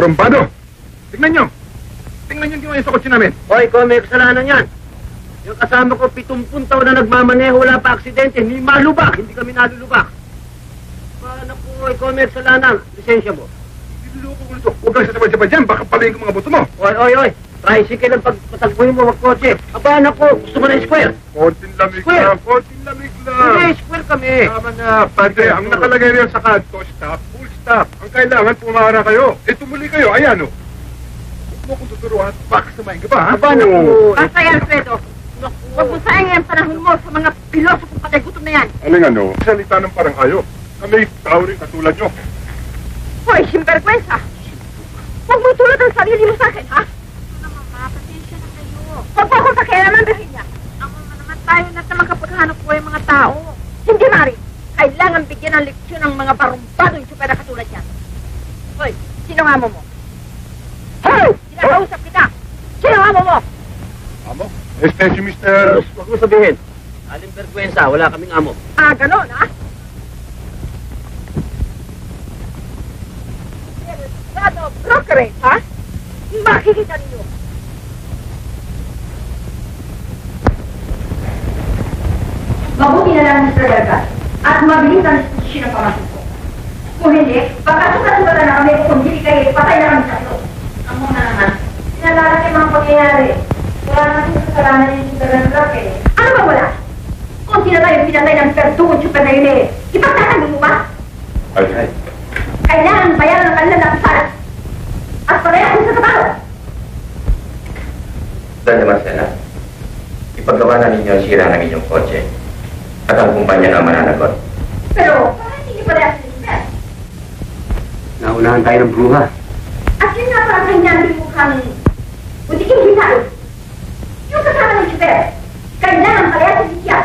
barumbado! Tingnan nyo! Tingnan nyo yung ginawa sa kotse namin! Hoy, ikaw may kasalanan yan. Yung kasama ko, 70 taon na nagmamaneho, wala pa aksidente, hindi malubak, hindi kami nalulubak. Paano po, ikaw may kasalanan, lisensya mo. Niluloko ko nito. Huwag kang sasabay-sabay dyan, baka palayin ko mga buto mo. Oy, tricycle ang pagpatagpuin mo, magkotse. Aba, naku, gusto mo na square? Konting lamig Square. lang, konting lamig lang. Hindi, square kami. Tama na, pante, ang nakalagay riyan sa kanto, stop, full stop. Ang kailangan, pumara kayo. Tumuli kayo, ayan o. Huwag mo kong tuturuan, baka samayin ka ba, ha? Aba, naku. Basta yan, Alfredo. Huwag mo sayang ang panahon mo sa mga pilosopong patay gutom na yan. Aling ano, salita ng parang kayo. Kami tao rin katulad nyo. Hoy, sinvergüenza. Huwag mo tulad ang sarili mo sa akin, ha? Ano naman, pasensya na kayo. Huwag mo akong pakialaman, Virginia. Ako naman tayo na naman kapaghanap ko yung mga tao. Hindi, Mari. Kailangan bigyan ng leksyon ng mga barumbadong tsupera katulad yan. Hoy, sino nga mo? Hoy! Sinakausap kita! Sino nga mo? Amo? Este si Mr. Huwag mo sabihin. Aling perkwensa, wala kaming amo. Ah, ganon, ha? Sergado Brokerage, ha? Makikita ninyo. Mabuti na lang, Mr. Delgado. At mabilis ang disposisyon ng pamasok ko. Kung hindi, baka sukat-sukatan na kami kung hindi kayo patay na kami sa ito. Amo na naman. Sinalalaki mga pangyayari. Wala natin kasalanan yung Superman eh. Ano ba wala? Kung sino tayo pinatay ng perdugo super na yun eh, ipagtatanggol mo ba? Ay. Kailangan bayaran ng kanilang nakusalan. At parehas sa trabaho. Doña Marcela, ipagawa na ninyo ang sira ng inyong kotse at ang kumpanya na mananagot. Pero, bakit hindi parehas sa super? Naunahan tayo ng bruha. At yun nga parang kanyang mukhang butiking hitalo. Yung kasama ng super, kailangan parehas sa siya.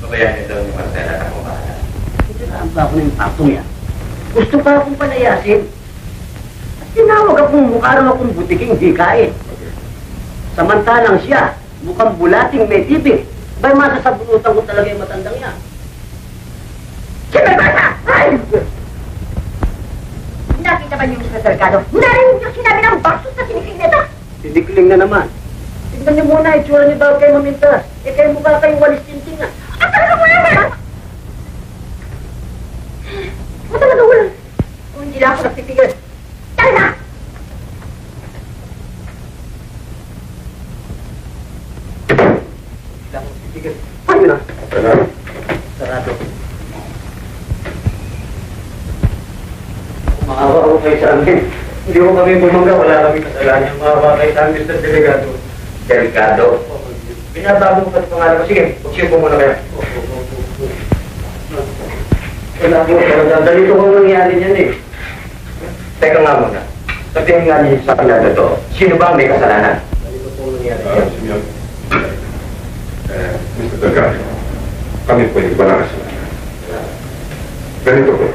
Babayahin daw ni Marcela at akong bahala. Hindi na ba ako ng patong yan? Gusto pa akong palayasin. At tinawag akong mukha raw akong butiking hikain. Samantalang siya, mukhang bulating may tibig. Ba'y masasabunutan ko talaga yung matandang yan? Super bata! Ay! Nakita ba niyo, Mr. Delgado? Narinig niyo sinabi ng baksos na sinikling nito? Sinikling na naman. Tignan niyo muna, itsura niyo bago kayo mamintas. Eh kayo mukha kayong walis tinting na. At talaga mo yan, ba? O talaga wala. Kung hindi lang ako nagpipigil. Tara na! Hindi ako nagpipigil. Paano na? Sarado. Maawa ko kayo sa amin. Hindi ko kami bumangga, wala kami kasalanan. Maawa kayo sa amin, Mr. Delegado. Delikado. Binabago ko pati pangalan ko. Sige, magsipo muna kayo. Wala po, dalito kong nangyari niyan eh. Teka nga muna. Sabihin nga niyo sa kanila to, sino ba ang may kasalanan? Dalito kong nangyari niyan. Mr. Delgado, kami po yung wala kasalanan. Ganito po.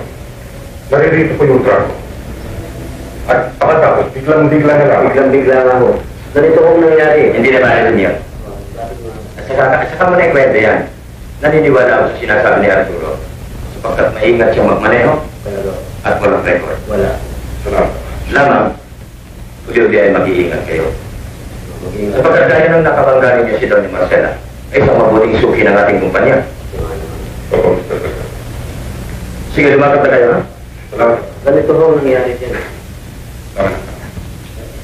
Naririto po yung truck. At pagkatapos, biglang-bigla na lang. Biglang-bigla nga ho. Dalito kong nangyari. Hindi na ba yun yun? At saka mo na ikwento yan. Naniniwala ako sa sinasabi ni Arturo. Sapagkat maingat siyang magmaneho at walang record. Wala. Salamat. Lamang, uli-uli ay mag-iingat kayo. Sapagkat gaya ng nakabangga niyo si Doña Marcela, ay isang mabuting suki ng ating kumpanya. Oo, Mr. Delgado. Sige, lumakad na kayo, ha? Salamat. Ganito ho ang nangyari dyan. Salamat.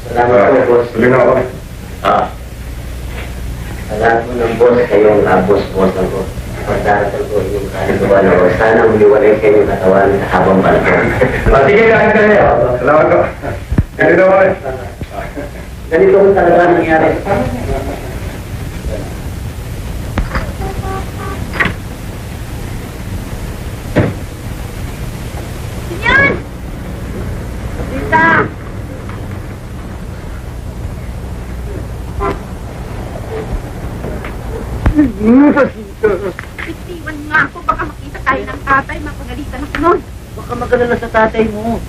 Salamat po, boss. Tuloy na ako. Salamat po ng boss, kayong boss ako. Pagdarasal ko yung kalagawa na sana umiwalay kayo katawan habang panahon. Sige, kain kayo. Salamat po. Hindi na ako. Ganito ko talaga nangyari. Yan! Tita! Bitiwan nga ako, baka makita tayo ng tatay, mapagalitan ako nun. Baka magalala sa tatay mo.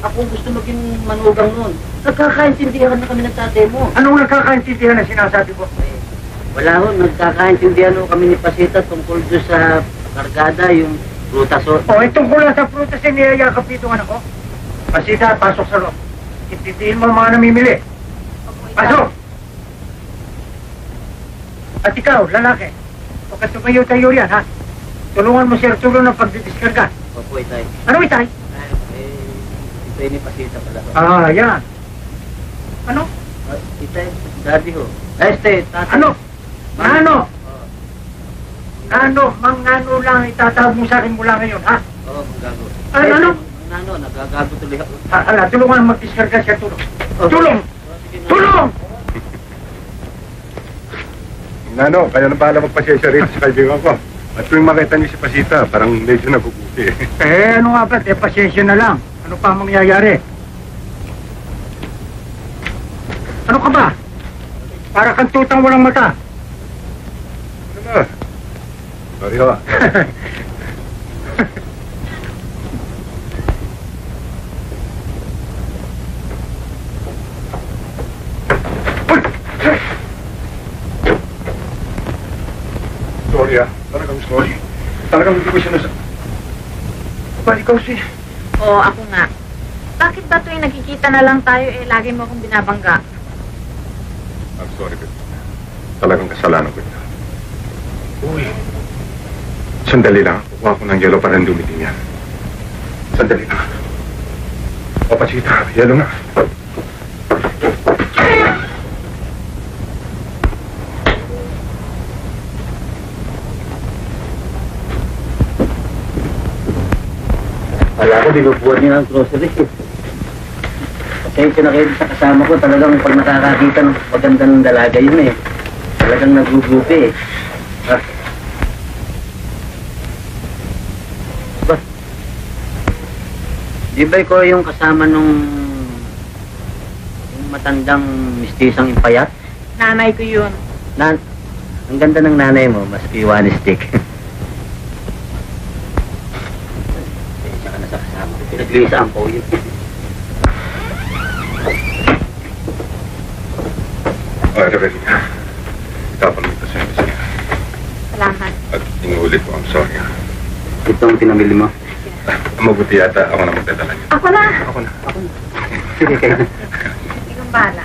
Ako gusto maging manugang nun. Nagkakaintindihan na kami ng tatay mo. Anong nagkakaintindihan na sinasabi ko? Wala ho, nagkakaintindihan ho kami ni Pasita tungkol doon sa kargada, yung prutas ho. O, itong kula sa prutas ay niyayakap dito anak ko. Pasita, pasok sa loob. Intindihin mo ang mga namimili. Pasok! At ikaw, lalaki, huwag ka tumayo-tayo yan, ha? Tulungan mo si Arturo ng pagdidiskarga. Opo, Itay. Ano, Itay? Itay ni Pasita pala. Ah, yan. Ano? Itay, daddy ho. Tatay. Ano? Ano? Ano? Mangano lang itatawag mo sa akin mula ngayon, ha? Oo, magago. Ano? Ano, nagagago tuloy ako. Ala, tulungan mag-diskarga si Arturo. Tulong! Tulong! Nano, kayo na bahala magpasensya rito sa kaibigan ko. At tuwing makita niyo si Pasita, parang medyo naguguti. Ano nga ba? Pasensya na lang. Ano pa ang mangyayari? Ano ka ba? Para kang tutang walang mata. Ano ba? Sorry ho. Sorry talagang sorry. Talagang hindi ko sinasa... Ba, ikaw si... Oo, ako nga. Bakit ba tuwing nagkikita na lang tayo, lagi mo akong binabangga? I'm sorry, babe. Talagang kasalanan ko ito. Uy. Sandali lang. Kukuha ko ng yelo para dumiting yan. Sandali lang. O, Pasita, yelo na. Wala ko, binubuhat niya ng groceries eh. Pasensya na kayo sa kasama ko. Talagang pag nakakakita ng magandang dalaga yun eh. Talagang nagugupi eh. Ah. Ba? Di ba ko yung kasama nung yung matandang mistisang impayat? Nanay ko yun. Ang ganda ng nanay mo, maski one stick. Pasensya ka na sa kasama ko. Pinagliisaan po yun. Ay, ready ka. Itapang ito sa inyo. Salamat. At inuulit ko, I'm sorry. Ito ang pinamili mo. Mabuti yata ako na magdadala niyo. Ako na. Ako na. Sige kayo. Ikaw bahala.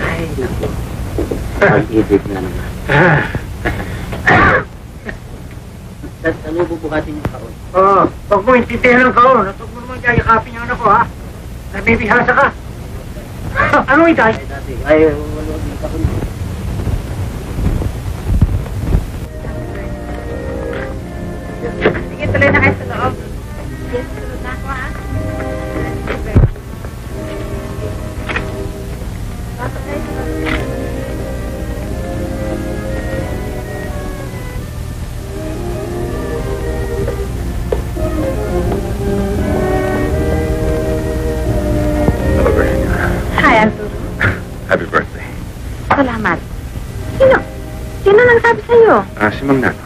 Ay, naku. Pag-ibig na naman. Ano bubuhatin yung kaon? Oo, huwag mo intindihan ng kaon. Huwag mo naman yayakapin yung anak ko, ha? Nabibihasa ka. Ano, Itay? Ay, dati. Ay, wala din kaon. Sige, tuloy na kayo sa loob. Yes, tulog na ako, ha? Pasok kayo sa loob. Hello, Virginia. Hi, Arturo. Happy birthday. Salamat. Sino? Sino nagsabi sa'yo? Si Mang Nato.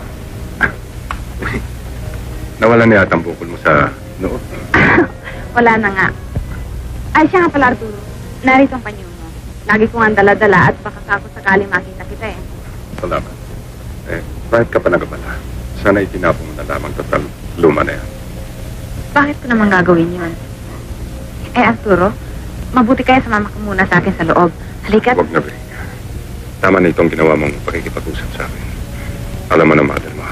Nawala na yata ang bukol mo sa noo. Wala na nga. Ay, siya nga pala, Arturo. Narito ang panyo mo. Lagi ko nga dala-dala at baka ako sakali makita kita eh. Salamat. Bakit ka pa nagabala? Sana itinapon mo na lamang total luma na yan. Bakit ko naman gagawin yun? Arturo, mabuti kaya sumama ka muna sa akin sa loob. Halika. Huwag na, Virginia. Tama na itong ginawa mong pakikipag-usap sa akin. Alam mo na, mother mo.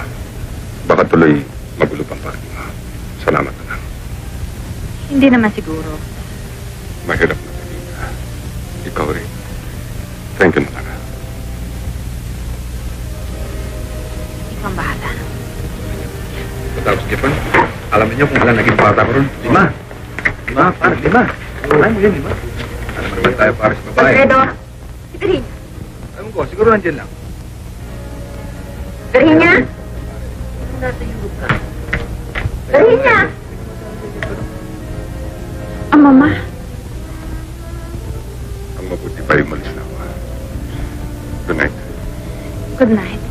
Baka tuloy magulo pang party mo. Salamat na lang. Hindi naman siguro. Mahirap na, Virginia. Ikaw rin. Thank you na lang. Ikaw ang bahala. Tapos, Kipon, alam niyo kung ilan naging bata ko ron? 5. 5, parang 5. Ay mo yun, 5. Alam mo naman tayo para sa babae. Alfredo, si Virginia. Ewan ko, siguro nandiyan lang. Virginia? Virginia! Ang mama. Ang mabuti pa yung malis na ako. Good night. Good night.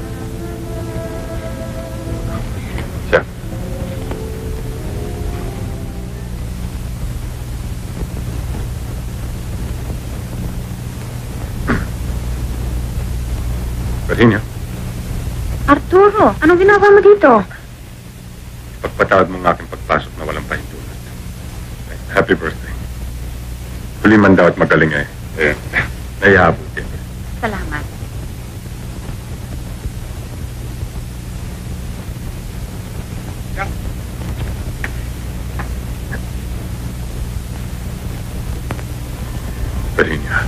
Siya. Virginia, Arturo, anong ginagawa mo dito? pagpatawad mo ng aking pagpasok na walang pahintulot. Happy birthday. Huli man daw at magaling naiabutin. Salamat. Virginia,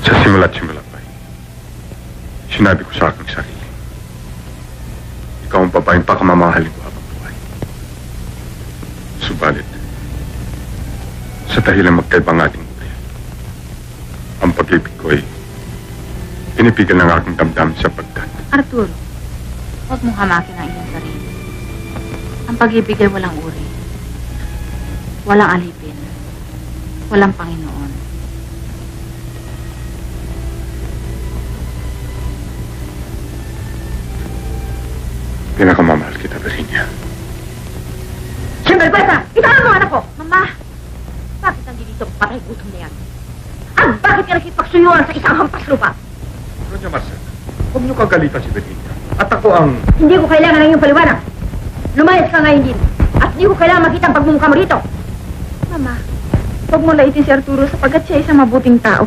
sa simula't simula pa, sinabi ko sa aking sarili, ikaw ang babaeng pakamamahalin ko habang buhay. Subalit, sa dahilan magkaibang ating uri, ang pag-ibig ko ay pinipigil ng aking damdamin sapagkat Arturo, huwag mong hamakin ang iyong sarili. Ang pag-ibig ay walang uri. Walang alipin. Walang Panginoon. pinakamamahal kita, Virginia. Sinvergüenza! Itawan mo anak ko! Mama, bakit nandito patay gutom na yan? Ang bakit ka nakipagsuyuan sa isang hampas lupa? Doña Marcela, huwag niyo kagalitan si Virginia. At ako ang... Hindi ko kailangan ng iyong paliwanag. Lumayas ka ngayon din. At hindi ko kailangan makita ang pagmumukha mo rito. Mama, huwag mo laitin si Arturo sapagkat siya isang mabuting tao.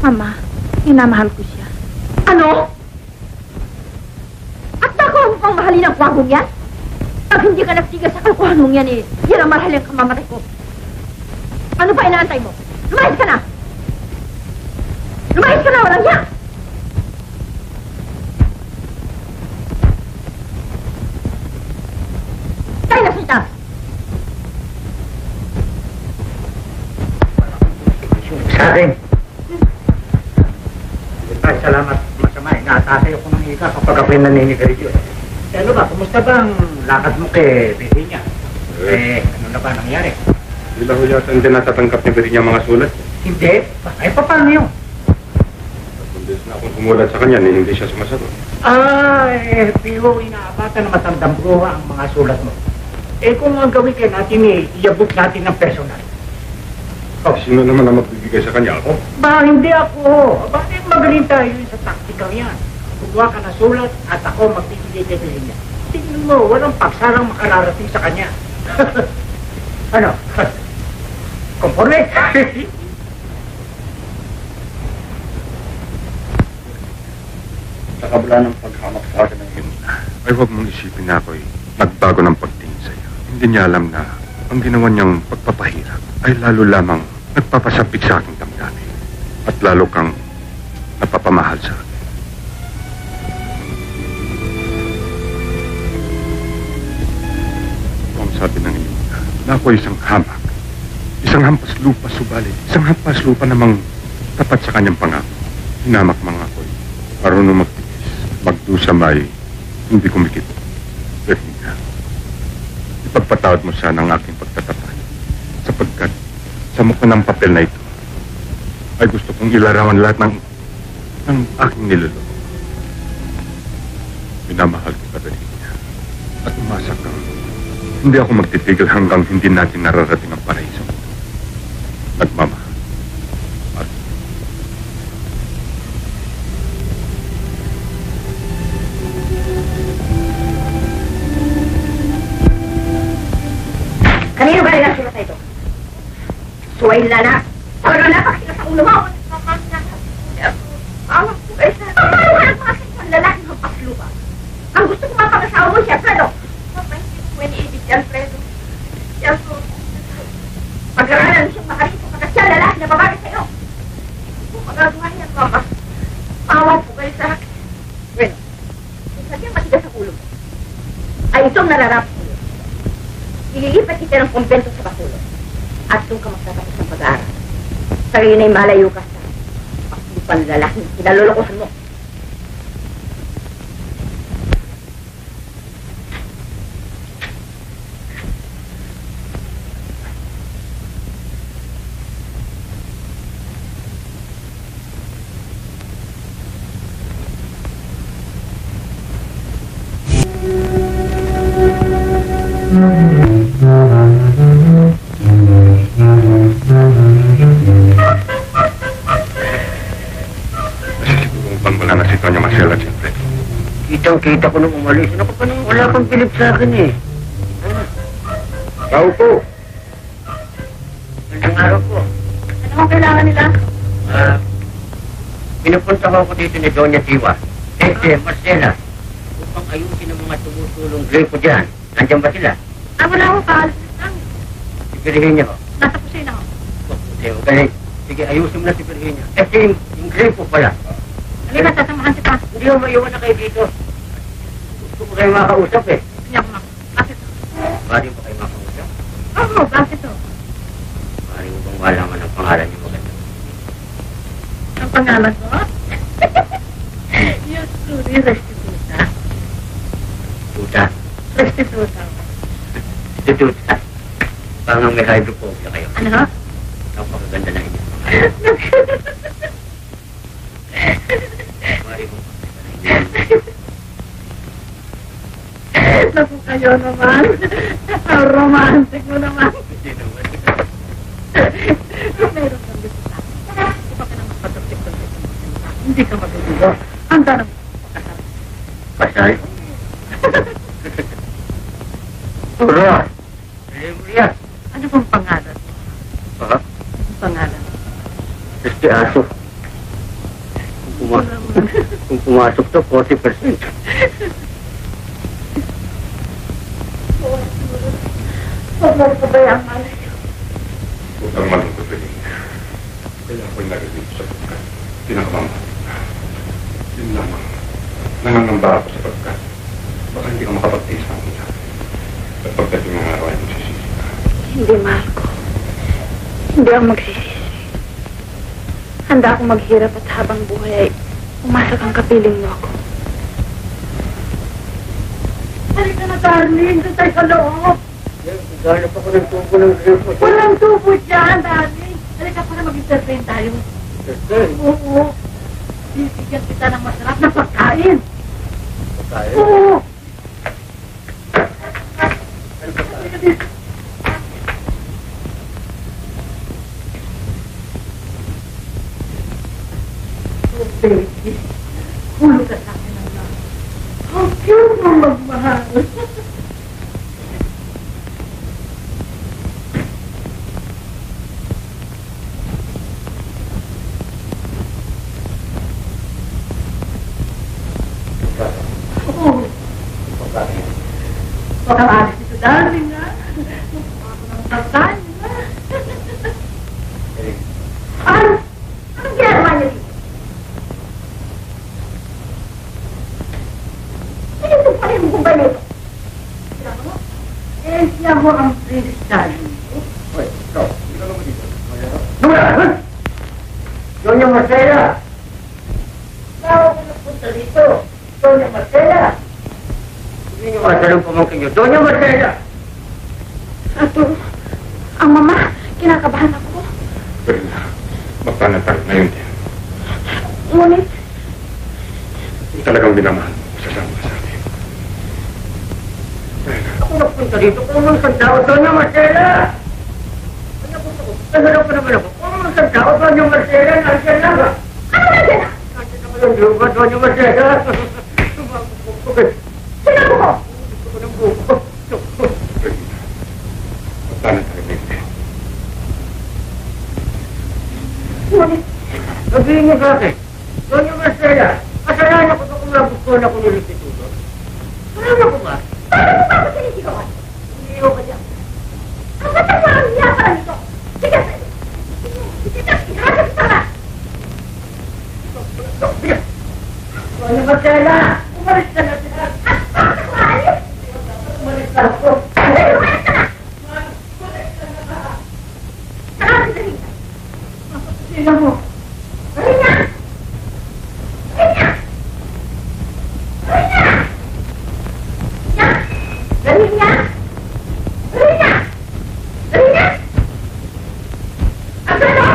Mama, minamahal ko siya. Ano? At ako ang pang mahalin ng kwagong yan? Pag hindi ka nagtigil sa kalkuhan mong yan yan ang mahalin ang kamamatay ko. Ano pa inaantay mo? Lumayas ka na! Lumayas ka na! Walang niya! Tayo na, Sita! Sa akin. Ay, salamat. Masama. Inaatake ako ng ika kapag ako'y naninigarilyo. Ano ba? Kumusta ba ang lakad mo kay Virginia? Ano na ba nangyari? Hindi ho yata hindi natatanggap ni Virginia mga sulat. Hindi. Ay, paano yun? Kundi na akong sumulat sa kanya, hindi siya sumasagot. Pero inaabata na matandang bruha ang mga sulat mo. Kung ang gawin kayo natin, i-book natin ng personal. Sino naman ang magbibigay sa kanya? Ako? Ba, hindi ako. Bakit magaling tayo sa tactical yan? Kukuha ka na sulat at ako magbibigay kay Virginia. Tingnan mo, walang pagsarang makararating sa kanya. Ano? Conforme? Sa kabila ng paghamak sa akin ng iyong ina, ay huwag mong isipin na ako'y nagbago ng pagtingin sa iyo. Hindi niya alam na ang ginawa niyang pagpapahirap ay lalo lamang nagpapasapit sa aking damdamin at lalo kang napapamahal sa akin. Ito ang sabi ng iyong ina na ako isang hamak, isang hampas lupa subalit, isang hampas lupa namang tapat sa kanyang pangako. Hinamak mga ako'y marunong magtiis, magdusa may hindi kumikit. Virginia, ipagpatawad mo sana ang aking pagtatapat sapagkat sa mukha ng papel na ito ay gusto kong ilarawan lahat ng aking niloloko. Minamahal kita, Virginia, at umasa kang hindi ako magtitigil hanggang hindi natin nararating ang paraiso. Nagmamahal. Kanino ba rin ang sulat na ito? Suwain na. Talagang napakasila sa ulo mo. Awak ko kayo sa... Paano ka nagpakasal sa lalaki ng paslupa? Ang gusto ko mapangasawa mo si Alfredo. Papa, hindi ko iniibig si Alfredo. Si Alfredo. Pag-aralan siyang makarito kapag siya lalaki na babae sa'yo. Kung magagawa niya, Papa, awak ko kayo sa akin. Bueno, kung sadyang matigas sa ulo mo, ay itong nararap ko. Ililipat kita ng kumbento sa Bacolod at doon ka magtatapos ng pag-aaral. Sa gayon ay malayo ka sa paslupang lalaking kinalolokohan mo. wala na si Tonya Marcel at si Alfredo. Kitang-kita ko nung umalis. Ano pa nung wala kang bilib sa akin eh. Tao po. Magandang araw po. Ano ang kailangan nila? Pinupunta ko dito ni Doña Tiwa. Marcela. Upang ayusin ang mga tumutulong gripo dyan. Nandiyan ba sila? Wala ko, paalis lang. Si Virginia ko. Nasa kusina ko. Okay. Sige, ayusin mo na si Virginia. Yung gripo pala. Halika, sasamahan kita. Hindi mo maiwan na kayo dito. Gusto ko kayo makausap eh. Hindi ako bakit? Pwede ba kayo makausap? Oo, bakit to? Pwede mo bang malaman ang pangalan niyo maganda? Ang pangalan mo? Yes, truly, Restituta. Tuta? Restituta. Si Tuta. Parang may hydrophobia kayo. Ano? Napakaganda na inyo. Pwede mo Naku kayo naman. Ang romantic mo naman. Hindi naman. Meron kang gusto sa akin. Di ba ka nang magpatapik-tapik? Hindi ka magugulo. Ang tanong Pasal? Ura! Libre. ano bang pangalan? Ha? Ang pangalan? Este aso. Kung pumasok to, 40%. Huwag mo ko ba yung malas? Huwag kang malungkot, Virginia. Kaya ako'y narinig sa pagkat. Pinakamama. Yun lamang. Nangangamba ako sa pagkat. Baka hindi ka makapagtiis ng una. At pagdating ng araw ay magsisisi ka. Hindi, mahal ko. Hindi ako magsisisi. Handa akong maghirap at habang buhay ay umasak ang kapiling mo ako. Halika na, darling. Doon tayo sa loob. Gahanap ako ng tubo ng gripo. Walang tubo dyan, darling. Halika para mag-entertain tayo. Oo. Bibigyan kita ng masarap na pagkain. Pagkain? Oo. Oh, baby. Hulog ka sa akin ng lahat. How cute mo magmahal. Huwag kang alis dito, darling, ha? Mukha ko ng pagkain, ha? Ano? Anong ginagawa niya dito? Sino pa rin mo ba nito? Sila mo? Siya mo ang British darling. Uy, ito. Hindi ka naman dito. Nura! Doña Marcela! Tawag ko nagpunta dito. Doña Marcela! Hindi niyo masalang pamangkin niyo. Doña Marcela! Ato, ang mama, kinakabahan ako. Virginia, magpanatag na yun din. Ngunit, Kung talagang binamahal mo, sasama ka sa akin. Ako nagpunta dito. Kung mga sandao, Doña Marcela! Naghanap pa naman ako. Kung mga sandao, Doña Marcela, nandiyan lang ha. ano na dyan? Nandiyan naman yung lupa, Doña Marcela. Sinabi ko? Gusto ko ng buko. Virginia, magpanatag na yun din. Ngunit, Sabihin niyo sa akin, Doña Marcela, kasalanan ko ba kung nagustuhan ako ni Restituto? Kasalanan ko ba? paano mo ba ako sinisigawan? Hindi ko ba dyan? Ang batang walang hiya para nito. Sige, sige. Sige, ihasap ka ba? Doña Marcela, umalis ka na sila. At bakit ako aalis? Umalis na ako. Ay, umalis ka na! Sarapin sa rin. Sila mo. Marina! Marina! Marina! Ya! Marina! Marina! Marina! Alfredo!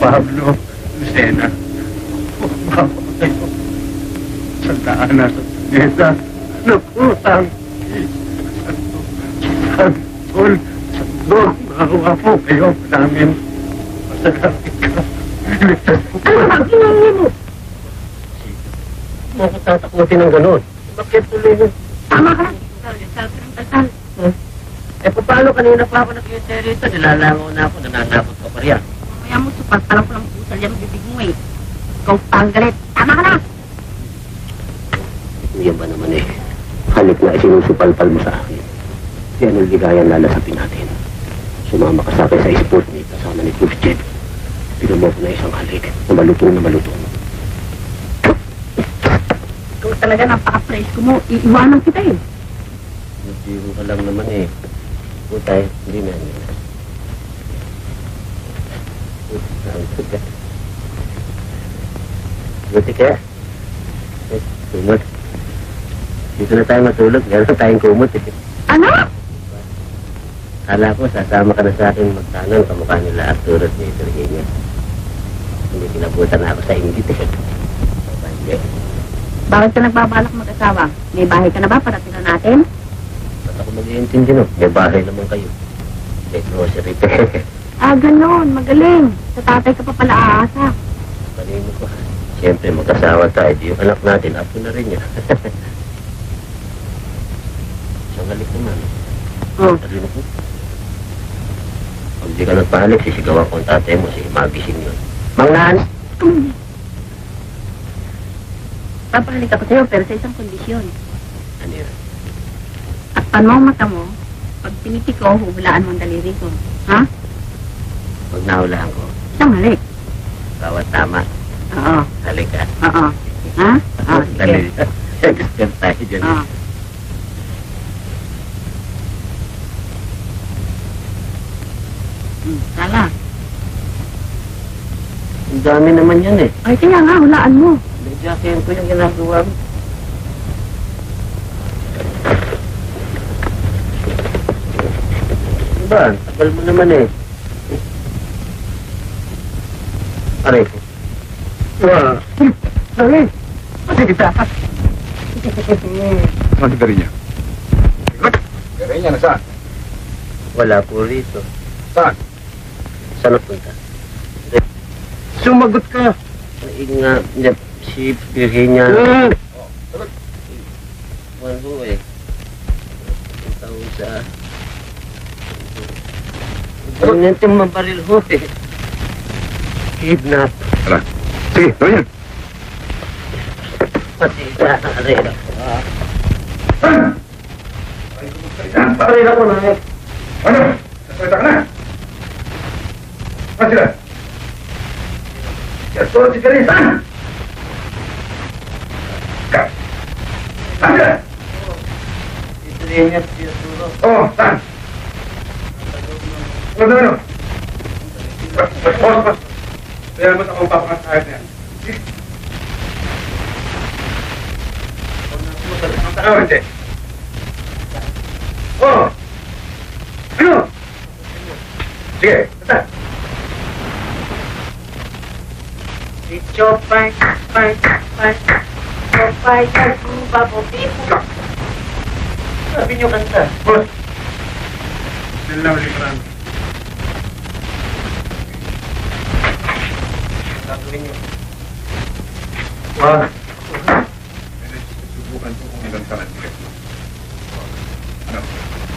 Pablo, Lucena. Bumaba kayo. Sandaan na sa planeta. Naputang. Santol. Sandol. Maawa po kayo namin. Masalamin ka. Ligtas po ka. Ano ba? Ginangyay mo? Mo ko tatakutin ng gano'n. Bakit tuloy mo? Tama ka lang. Dasal. Eh, paano kanina pa ako nag-iusay rito? Nilalangaw na ako, nananakot ka pa riyan. Mamaya mo, supal pa lang ko ng pusal yan, bibig mo eh. Ikaw panggalit. Tama ka na. Yan ba naman eh? Halik na isinusupalpal mo sa akin. Si Anong Ligayan lalasapin natin. Sumama ka sa akin sa sport meet kasama ni Khrushchev. Pinumo ko na isang halik na malutong na malutong. Ikaw talaga napaka-presko mo. Iiwanan kita eh. Biro ka lang naman eh. Putay, hindi na yan. Buti kaya? Kumot. Dito na tayo matulog. Meron tayong kumot eh. Ano? Kala ko sasama ka na sa akin magtanan kamukha nila Arturo at ni Virginia. Hindi kinabutan na ako sa inggit eh. Hindi. Bakit ka nagbabalak mag-asawa? May bahay ka na ba para tinan natin? Ba't ako mag-iintindi no? May bahay naman kayo. May grocery pa. Ganon. Magaling. Sa tatay ka pa pala aasa. Kanino ko. Siyempre mag-asawa tayo. Di yung anak natin. Apo na rin yan. Siyang halik naman. Oh. Kanino ko? Pag di ka nagpahalik, sisigawan ko ang tatay mo. Si magising yun. Mang Nan! Papahalik ako sa'yo pero sa isang kondisyon. Ano yun? Takpan mo ang mata mo. Pag piniti ko, huhulaan mo ang daliri ko. Ha? Pag nahulaan ko, Isang halik. bawat tama. Oo. Halik ka. Oo. Ha? Oo. Dali. Sige. Gusto tayo dyan. Oo. Tala. Ang dami naman yan eh. Ay, kaya nga, hulaan mo. Nagyakin ko yung ginagawa mo. Diba? Tagal mo naman eh. Aray ko. Wah. Dali. Pati kita. Saan si Darinya? Darinya, nasaan? Wala po rito. Saan? Saan napunta? Sumagot ka. Nga, si Virginia. Sagot. Wala eh. Ang taon sa... Ang natin mabaril ho eh. Kidnap. Tara. Sige, gawin yan. Pati sa arera. Ay, kumusta yan? Arera ko na eh. Ano? Nasalita ka na? Saan sila? Si Arturo, si Karin, saan? Saan sila? Si Virginia, si Arturo. Oo, saan? Ano? Boss. Kaya ba't ako papakasahit na yan? Sige. Ang tanaw, hindi. Oo. Ano? Sige, basta. Si Chopay, Chopay, Babo, Pipo. Sabi niyo kanta. Boss. Nilaw librang. Sabi niyo. Wag. Subukan ko kung ilang talan sila. Ano?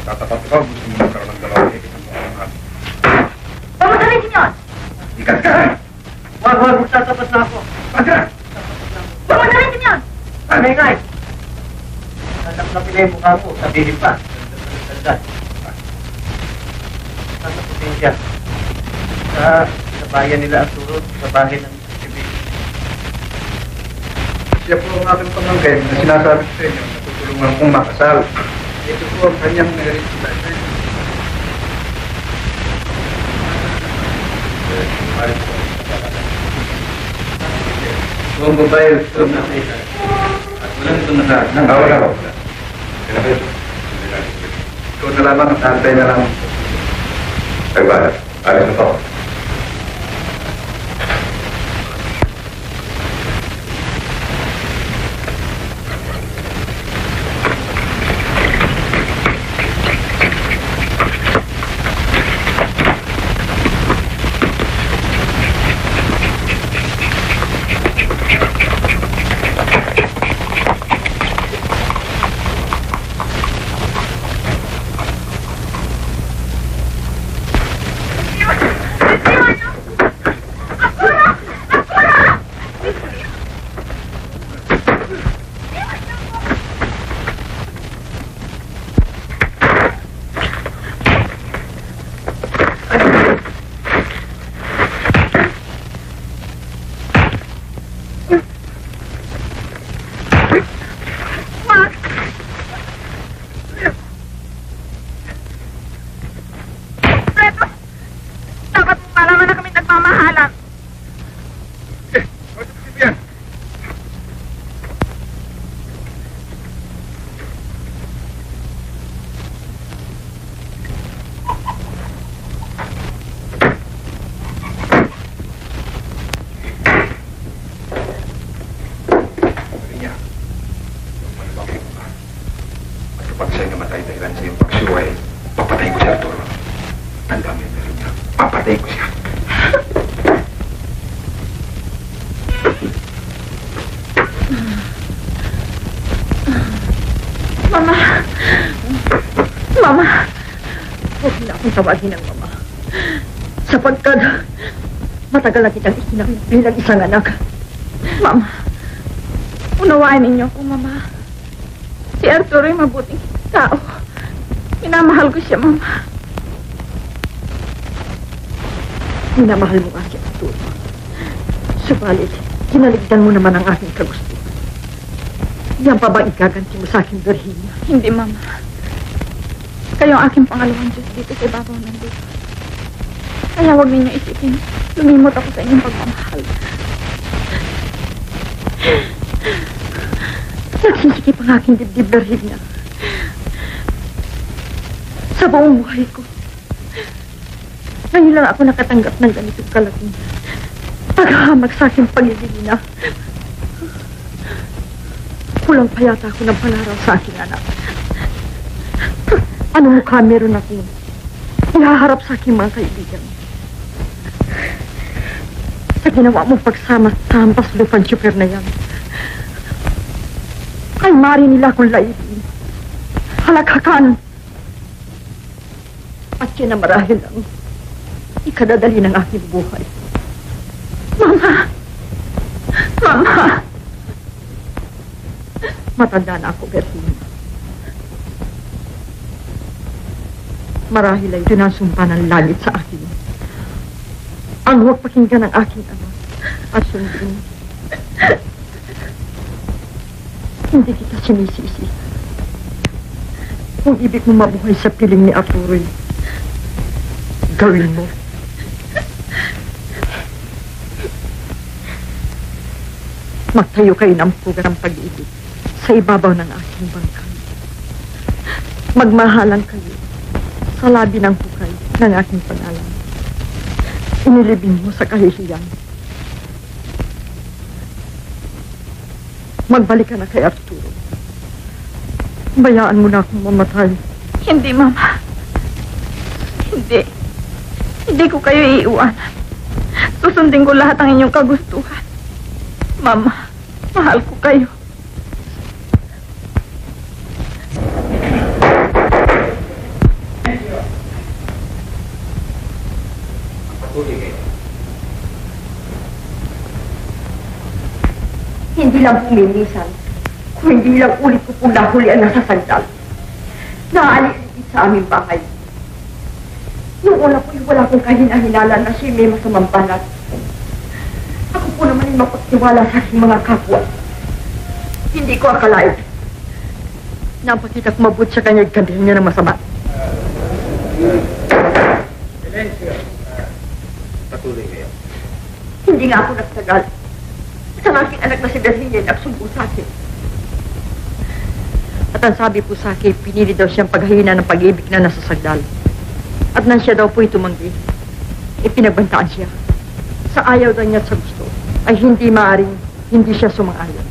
Tatapat ka, gusto mo magkaroon ng dalawang higit ang mga natin. Pamagaling din yun! Ikat ka! Wag, magtatapat na ako. Pagka! Pamagaling din yun! Ay, ngay. Tatak-tapin na yung mukha mo. Sabihin pa. Daldal. Tataputin siya. Sa bayan nila Arturo, sa bahay ng Sibil. Siya po ang aking pamangkin na sinasabi ko sa inyo na tutulungan kong makasal. Ito po ang kanyang nag-resita sa inyo. Kung babae, ito na kayo. At walang ito nasa... Wala. Ikaw na lamang, antay na lang. Nagbalat. Alis na to. Pag siya'y namatay dahilan sa iyong pagsuway, papatay ko si Arturo. Tanda mo yun niya. Papatay ko siya. Mama! Mama! Huwag na akong tawagin ng mama. Sapagkat matagal na kitang isinakit bilang isang anak. Mama, unawain ninyo ako, Mama. Si Arturo ay mabuting tao. Minamahal ko siya, Mama. Minamahal mo nga si Arturo. Subalit, kinaligdan mo naman ang aking kagustuhan. Yan pa ba igaganti mo sa aking Virginia? Hindi, Mama. Kayo ang aking pangalawang Diyos dito sa ibabaw ng lupa. Kaya huwag ninyo isipin, lumimot ako sa inyong pagmamahal. Nagsisikip ang aking dibdib, Virginia. Sa buong buhay ko. Ngayon lang ako nakatanggap ng ganitong kalaking paghahamag sa aking pagiging ina. Kulang pa yata ako ng panaraw sa aking anak. Anong mukha meron akong ihaharap sa aking mga kaibigan? Sa ginawa mong pagsama sa hampas lupang super na yan, ay mari nila akong laibin, halakhakan, at yan na marahil ang ikadadali ng aking buhay. Mama! Mama! Matanda na ako, Virginia. Marahil ay sinasumpa ng langit sa akin. Ang huwag pakinggan ng aking anak at sundin. Hindi kita sinisisi. Kung ibig mo mabuhay sa piling ni Arturo, gawin mo. Magtayo kayo ng puga ng pag-ibig sa ibabaw ng aking bangkay. Magmahalan kayo sa labi ng hukay ng aking pangalan. Inilibing mo sa kahihiyan. Magbalik ka na kay Arturo. Bayaan mo na akong mamatay. Hindi, Mama. Hindi. Hindi ko kayo iiwanan. Susundin ko lahat ang inyong kagustuhan. Mama, mahal ko kayo. Hindi lang pumimisan, kung hindi lang ulit ko pong nahuli ang nasasagdal. Naalis sa aming bahay. Noong una po, wala akong kahinahinala na siya may masamang balat. Ako po naman ay mapagtiwala sa aking mga kapwa. Hindi ko akalain. Napakita ko mabuti sa kanya kandihan niya ng masama. Silencio. Patuloy kayo. Hindi nga ako nagtagal. At ang aking anak na si Virginia nagsumbo sa akin. At ang sabi po sa akin, pinili daw siyang paghahina ng pag-ibig na nasasagdal. At nang siya daw po'y tumanggi, ipinagbantaan siya. Sa ayaw daw niya at sa gusto, ay hindi maaring hindi siya sumang-ayon.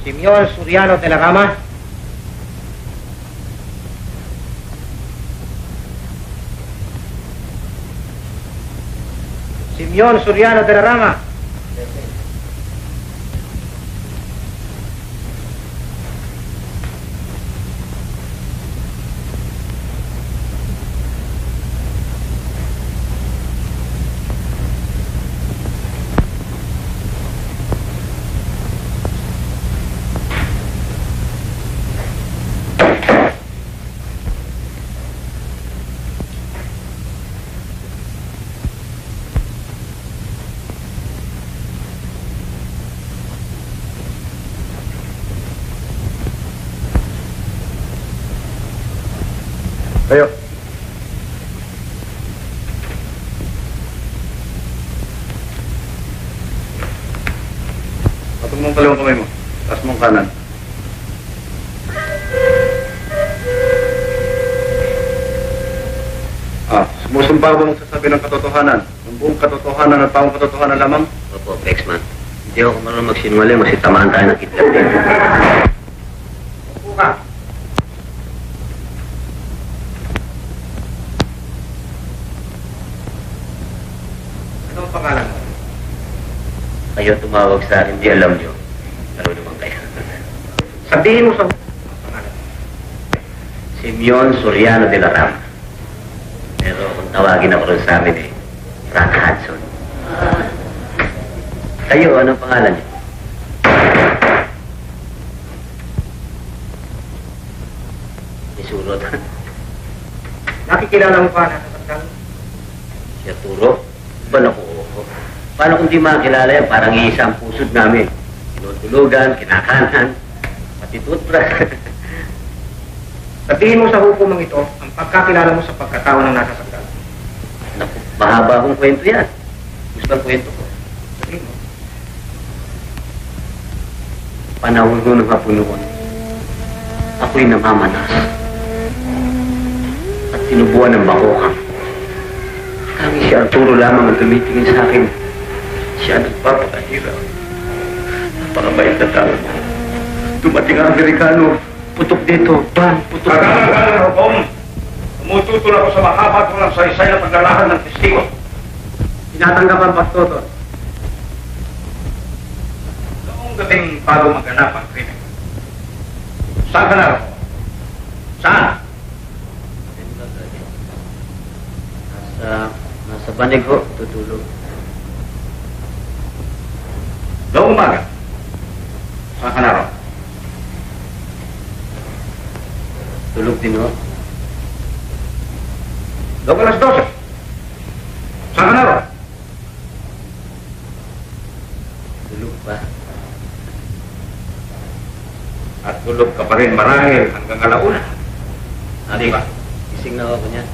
Simeon Soriano de la Rama. Simeon Soriano de la Rama. Tayo. Patong mong kaliwang kamay mo. Taas mong kanan. Sumusumpa ba magsasabi ng katotohanan? Ang buong katotohanan at pawang katotohanan lamang? Opo, Bexman. Hindi ako marunong magsinungaling, masitamaan tayo ng kidnap din. kayo tumawag sa akin, di alam nyo. Ano naman kayo? Sabihin mo sa... Simeon Soriano de la Rama. Pero kung tawagin ako rin sa amin Frank Hudson. Kayo, anong pangalan niyo? Isurot. Nakikilala mo pa nakasaktan? Si Arturo? Ba naku? Paano kung di makakilala yan? Parang iisang pusod namin. Tinutulugan, kinakanan, pati toothbrush. Sabihin mo sa hukumang ito ang pagkakilala mo sa pagkatao ng nasasaktan. Naku, mahaba akong kwento yan. Gusto ang kwento ko. Sabihin mo. Panahon ko ng hapon noon, ako'y namamanas at sinubuan ng bakokang. Kami si Arturo lamang ang tumitingin sa akin. Siya nagpapakahirap. Napakabait na tao. Dumating ang Amerikano. Putok dito, bang, putok dito. Kagalagal, Hukom! Tumututol ako sa mahaba at walang saysay na paglalahad ng testigo. Tinatanggapan, Pastor. Noong gabing bago maganap ang krimen. Saan ka na, Hukom? Saan? Nasa banig ho, tutulog. Noong umaga. Saan ka na, Hukom? Tulog din ho. Noong alas 12. Saan ka na, Hukom? Tulog pa. At tulog ka pa rin marahil hanggang alauna. Di ba? Gising na ako niyan.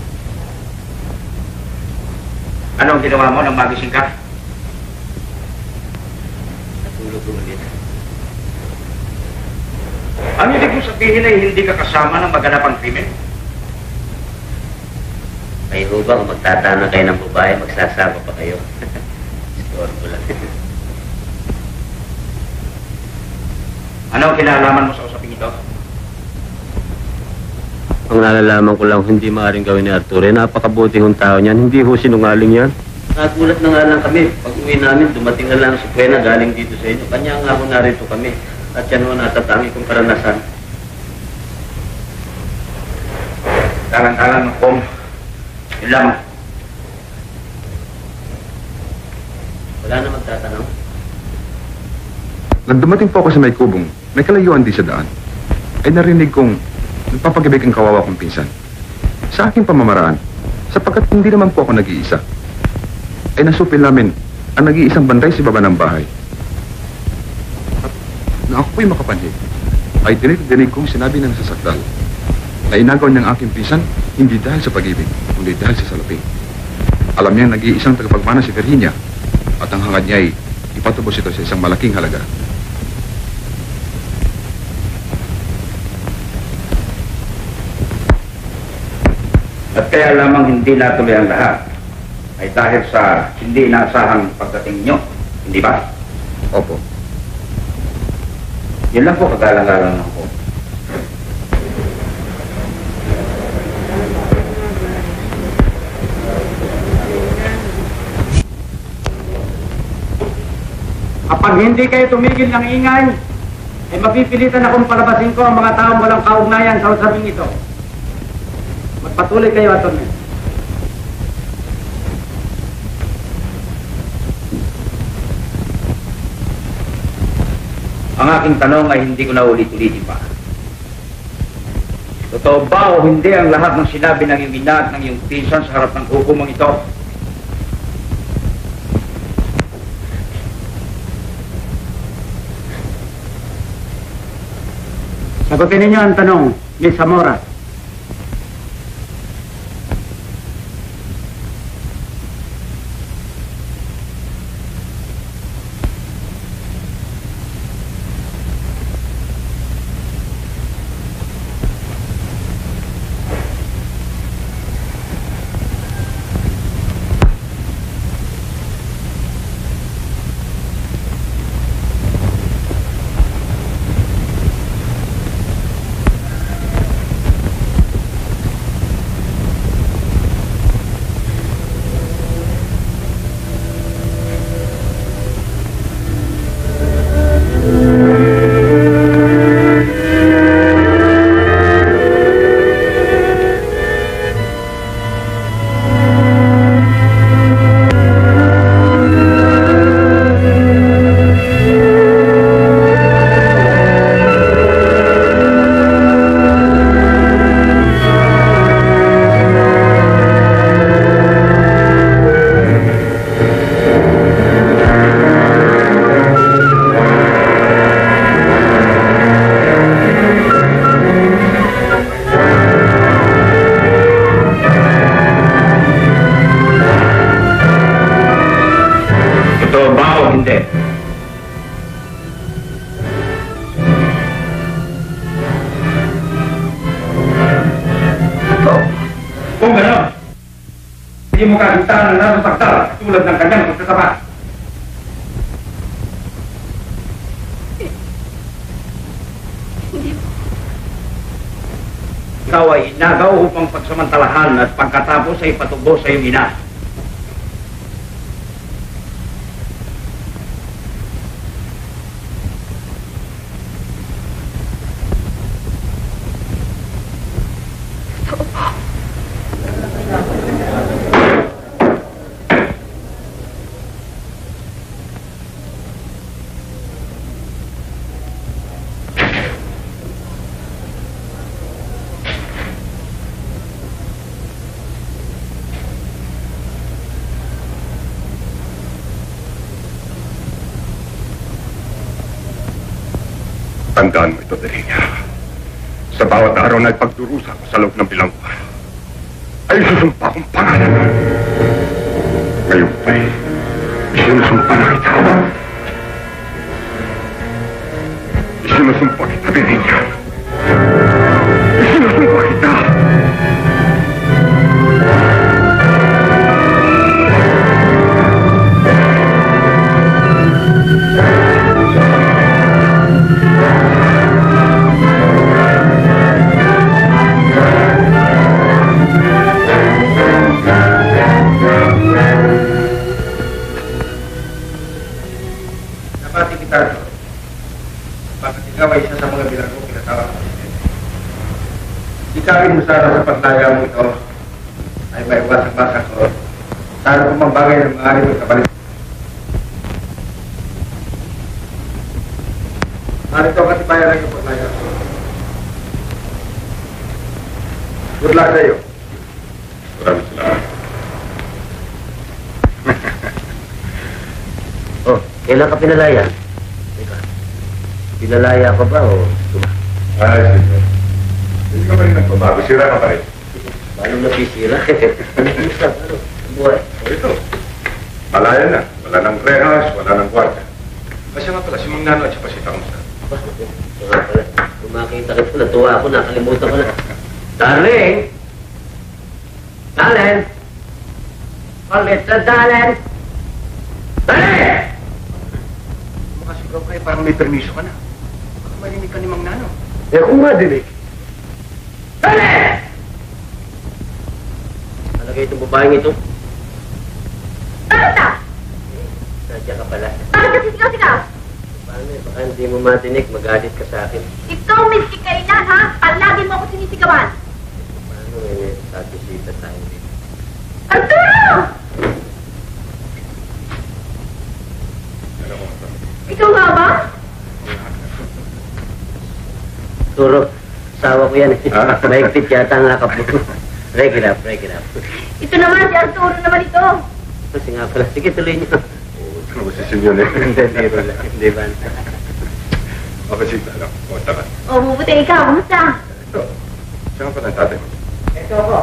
Anong ginawa mo nang magising ka? Natulog ulit. Ano ibig mo sabihin ay hindi ka kasama ng maganap ang krimen? Kayo ho ba kung magtatana kayo ng babae, magsasama pa kayo? Store ko lang. Ano ang kinalaman mo sa usaping ito? Ang nalalaman ko lang, hindi maaaring gawin ni Arturo. Napakabuti hong tao niyan. Hindi ho sinungaling yan. Nagulat na nga lang kami. Pag uwi namin, dumating na lang si Puena galing dito sa inyo. Kanya nga ho narito kami. At yan ho natatangi kong karanasan. Dalang-dalang, Hukom. Yun lamang. Wala na magtatanong. Nang dumating po ako sa may kubong, may kalayuan din sa daan, ay narinig kong nagpapagibig ang kawawa kong pinsan. Sa aking pamamaraan, sapagkat hindi naman po ako nag-iisa, ay nasupil namin ang nag-iisang banday sa baba ng bahay. At na ako po'y makapanhig, ay dinig kong sinabi ng sasakdal na inagaw niyang aking pinsan hindi dahil sa pag-ibig, kundi dahil sa salaping. Alam niyang nag-iisang tagapagmana si Virginia at ang hangad niya ay ipatubos ito sa isang malaking halaga. At kaya lamang hindi natuloy ang lahat ay dahil sa hindi inaasahang pagdating nyo. Hindi ba? Opo. Yun lang po kagalang-galang ng Hukom. Kapag hindi kayo tumigil ng ingay, ay mapipilitan akong palabasin ko ang mga taong walang kaugnayan sa usaping ito. Magpatuloy kayo, Atty. Ang aking tanong ay hindi ko na ulit-ulitin pa. Totoo ba o hindi ang lahat ng sinabi ng iyong ina at ng iyong pinsan sa harap ng hukumang ito? Sagutin ninyo ang tanong, Miss Zamora. hindi mo kasintahan na nasasaktan tulad ng kanyang pagkatapat. Hindi po. Ikaw ay inagaw upang pagsamantalahan at pagkatapos ay patubos sa iyong ina. Tandaan mo ito, Delinia. Sa bawat araw na ipagdurusa ko sa loob ng bilanggo, ay susumpa kong pangalan. Ngayon pa'y isinusumpa na kita. Isinusumpa kita, Delinia. Isinusumpa kita. Bakit ikaw ay isa sa mga bilanggo pinatawag ng Presidente? Ikawin mo sana sa paglaya mo ito ay may wasak-wasak ko. Sana kung mambagay ng mga ari mo kapalit. Narito kasi bayan ng iyong paglaya. Good luck sa iyo. Maraming salamat. Oh, kailan ka pinalaya? Teka, pinalaya ka ba o Ay, sige. Hindi ka pa rin nagbabago. Sira ka pa rin. paano nasisira? Kumusta? Ano? Buhay? O ito. Malaya na. Wala nang rehas, wala nang kwarta. Kasi nga pala, si Mang Nano at si Pasita kung saan. Kung makita kita, natuwa ako, nakalimutan ko na. Darling! Darling! Ulit na, darling! Darling! Makasigaw kayo, parang may permiso ka na. Baka marinig ka ni Mang Nano. Eh, kung madinig. Darling! Talagay itong babaeng ito. Bakit na? Sadya ka pala. Bakit kasi sigaw-sigaw? Paano eh, baka hindi mo matinig, magalit ka sa akin. Ikaw, Miss Kailan, ha? Palagi mo ako sinisigawan. Paano eh, satisita tayo dito. Arturo! Ano ko ito? Ikaw nga ba? Turo, asawa ko yan eh. Ah. Mahigpit yata ang akap mo. Break it up, break it up. Ito naman, si Arturo naman ito. Kasi nga pala, sige tuloy niyo. Ano ba si Sinyon eh? Hindi ba? O, Pasita, ano? Kumusta ka? O, mabuti ikaw. Kumusta? Ito. Siya nga pala ang tatay mo. Ito ako.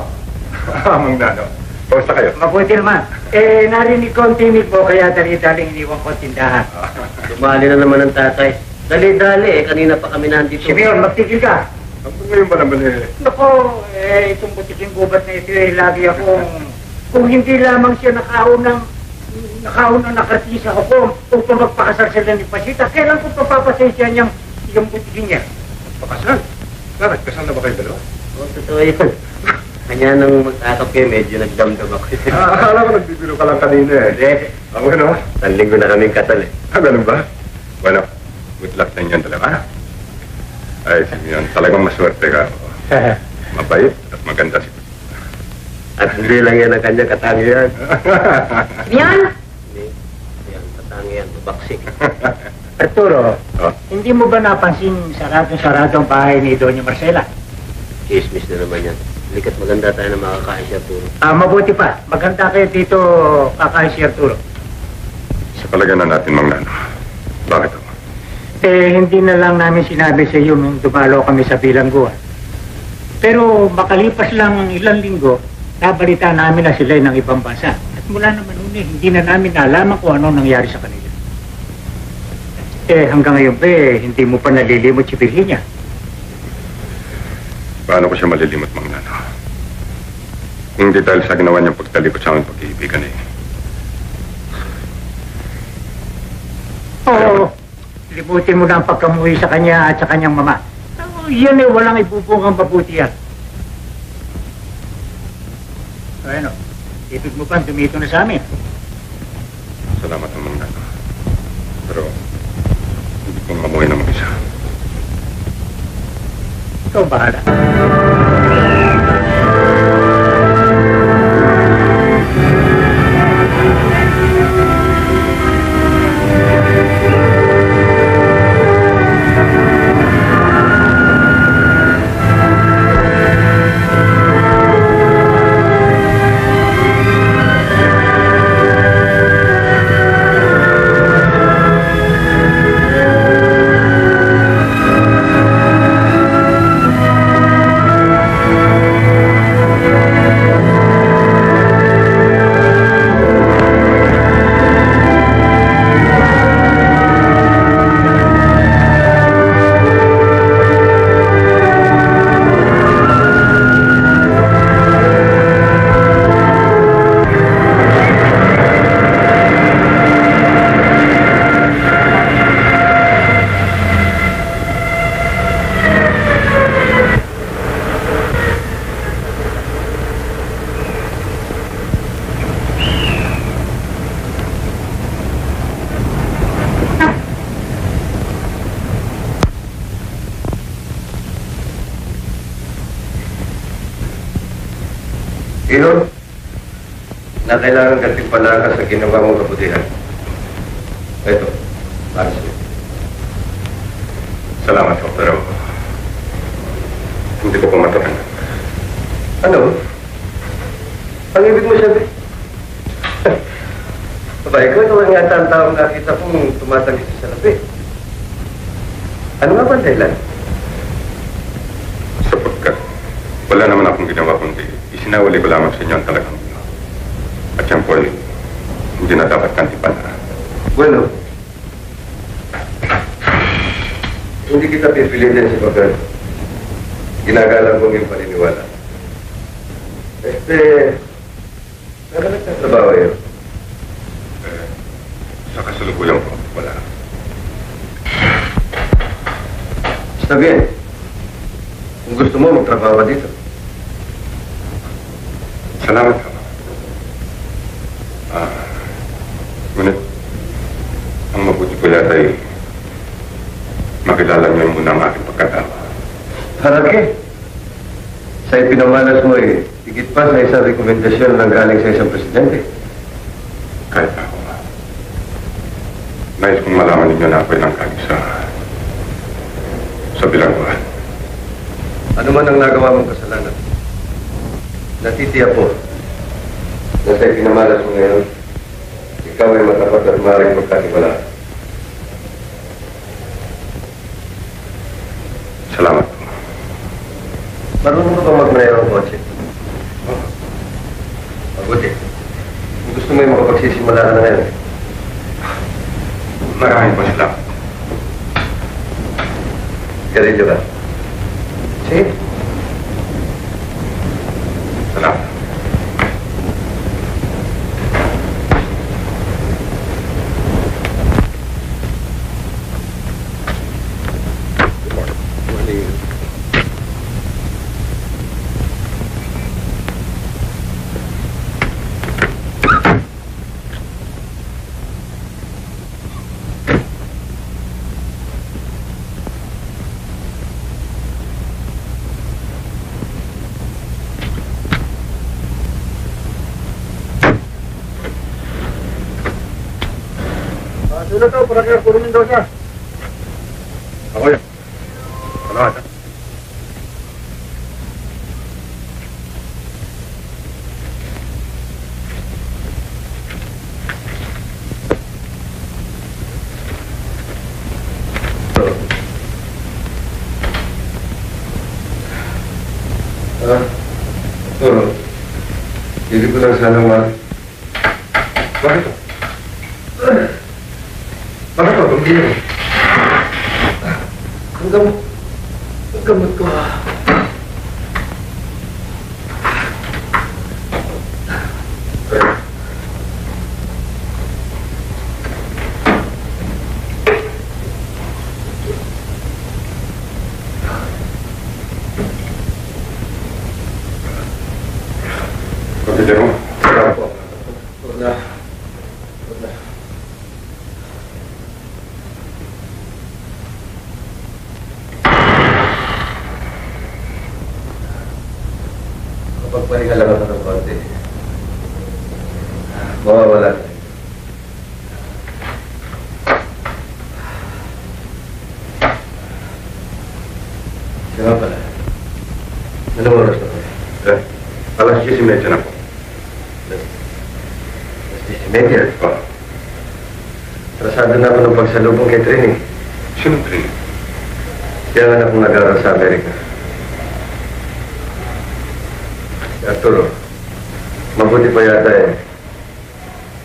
Mang Nano. Kumusta kayo? Mabuti naman. Eh, narinig ko ang tinig mo, kaya dali-daling iniwan ko ang tindahan. Dumali na naman ang tatay. Dali-dali eh, kanina pa kami nandito. Simeon, magtigil ka. Hanggang ngayon ba naman eh? Naku, eh, itong butiking gubat na ito eh, lagi akong... Kung hindi lamang siya nakaunang nakatisa ako upang magpakasal sila ni Pasita, kailan ko papapasensya niyang yung butiking niya? Pakasal? Bakit? Kasal na ba kayo dalawa? Oo, totoo yun. Kanya nang magtakap kayo, medyo nagdamdam ako. Akala ko nagbibiro ka lang kanina eh. Hindi. Ako ano? Isang linggo na kaming kasal eh. Ganun ba? Bueno, good luck sa inyong dalawa. Ay, Simeon, talagang maswerte ka. Mabait at maganda si At hindi lang yan ang kanyang katangian. Simeon? Hindi. Yan, katangian, babaksik. Arturo, Oh, hindi mo ba napansin sarado-sarado ang bahay ni Doña Marcela? Chismis na naman yan. Likat maganda tayo na makakain siya, Arturo. Mabuti pa. Maganda kayo dito, kakain si Arturo. sa palagyan na natin, Mang Nano. Bakit ako? Eh, hindi na lang namin sinabi sa iyo nung dumalo kami sa bilangguan. Pero makalipas lang ang ilang linggo, nabalita namin na sila ng ibang bansa. At mula naman noon hindi na namin nalaman kung ano nangyari sa kanila. Eh, hanggang ngayon pa hindi mo pa nalilimot si Virginia. Paano ko siya malilimot, Mang Nano? Hindi dahil sa ginawa niyang pagtalikod sa aming pag-iibigan eh. Oo. Libutin mo na ang pagkamuhi sa kanya at sa kanyang mama. Yan eh, walang ibubungang mabuti yan. Ano? Ibig mo pa, dumito na sa amin. Salamat naman na. Pero, hindi kong mamuhay na mag-isa. Ikaw bahala. Iho, na kailangan katimpala ka sa ginawa mong kabutihan. Ito, para sa'yo. Salamat po, pero hindi ko pa matutunan. Ano? Ang ibig mo sabihin? Aba, ikaw naman nga ang taong nakita kong tumatanggi sa salapi. Ano nga ba ang dahilan? Sapagkat wala naman akong ginawa kundi isinawali ko lamang sa inyo ang talagang ino. At yan po ay hindi na dapat kantipala. Bueno, hindi kita pipilitin si Pagkat. Ginagalang kong yung paniniwala. Meron nagtatrabaho yun. Sa kasalukuyan po, wala. Está bien. Kung gusto mo, magtrabaho ka dito. Salamat ka. Ngunit, ang mabuti ko yata ay makilala niyo muna ang aking pagkatao. Para ke? Sa ipinamalas mo eh, higit pa sa isang rekomendasyon ng galing sa isang presidente. Kahit ako. Nais kong malaman ninyo na ako'y nanggaling sa bilangguan. Ano man ang nagawa mong kasalanan, natitiya po na sa ipinamalas mo ngayon, ikaw ay matapat at maaaring magkatiwalaan. Salamat po. Marunong mo bang magmaneho ng kotse? Mabuti. Kung gusto mo yung makapagsisimula ka na ngayon. Maraming po salamat. Garillo ka. Sige. Salamat. Sudah tahu para kurumin daw siya. Ako yun. Salamat. Toro, hindi ko lang sana Bakit? Bakit ba? Pag-inom. Ang gamot ko. Magpahinga lang ako ng konti. Mawawala. Kaya pala. Anong oras na po? Alas 10:30 na po. Medya. Oh. Trasado na ako ng pagsalubong kay Trini. Sinong training? Kaya nga akong nag-aaral sa Amerika. Si Arturo, mabuti pa yata eh.